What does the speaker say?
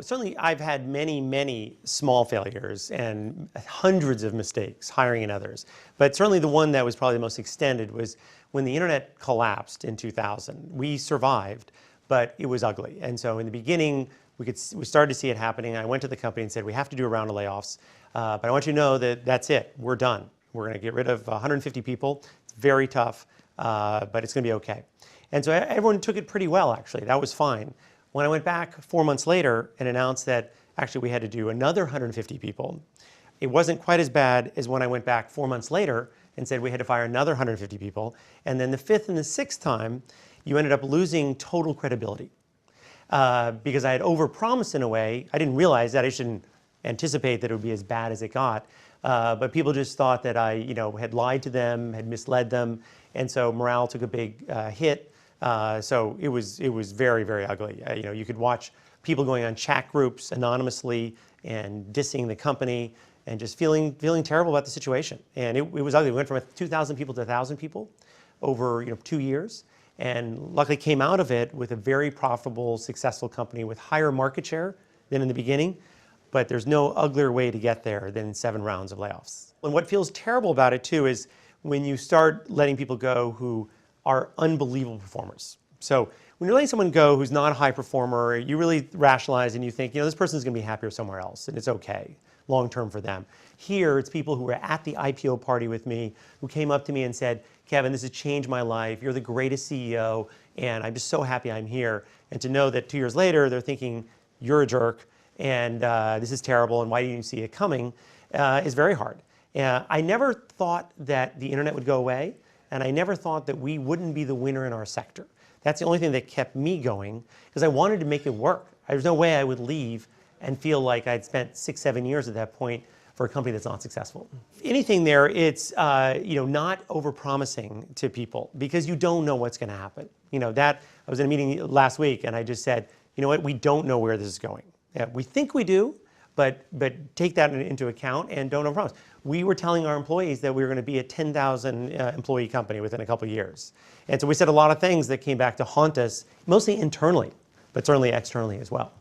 Certainly, I've had many, many small failures and hundreds of mistakes hiring and others. But certainly the one that was probably the most extended was when the internet collapsed in 2000. We survived, but it was ugly. And so in the beginning, we started to see it happening. I went to the company and said, we have to do a round of layoffs. But I want you to know that that's it. We're done. We're going to get rid of 150 people. It's very tough, but it's going to be okay. And so everyone took it pretty well, actually. That was fine. When I went back 4 months later and announced that actually we had to do another 150 people, it wasn't quite as bad as when I went back 4 months later and said we had to fire another 150 people. And then the fifth and the sixth time, you ended up losing total credibility. Because I had overpromised in a way. I didn't realize that. I shouldn't anticipate that it would be as bad as it got. But people just thought that I had lied to them, had misled them. And so morale took a big hit. So it was very, very ugly. You could watch people going on chat groups anonymously and dissing the company and just feeling terrible about the situation. And it was ugly. We went from 2,000 people to 1,000 people over 2 years, and luckily came out of it with a very profitable, successful company with higher market share than in the beginning. But there's no uglier way to get there than 7 rounds of layoffs. And what feels terrible about it too is when you start letting people go who are unbelievable performers. So when you're letting someone go who's not a high performer, you really rationalize and you think, this person's going to be happier somewhere else, and it's okay long term for them. Here, it's people who were at the IPO party with me who came up to me and said, Kevin, this has changed my life. You're the greatest CEO, and I'm just so happy I'm here. And to know that 2 years later, they're thinking, you're a jerk, and this is terrible, and why didn't you see it coming, is very hard. I never thought that the internet would go away. And I never thought that we wouldn't be the winner in our sector. That's the only thing that kept me going, because I wanted to make it work. There's no way I would leave and feel like I'd spent 6, 7 years at that point for a company that's not successful. Anything there, it's not overpromising to people, because you don't know what's going to happen. I was in a meeting last week and I just said, you know what, we don't know where this is going. We think we do, but take that into account and don't overpromise. We were telling our employees that we were going to be a 10,000 employee company within a couple of years. And so we said a lot of things that came back to haunt us, mostly internally, but certainly externally as well.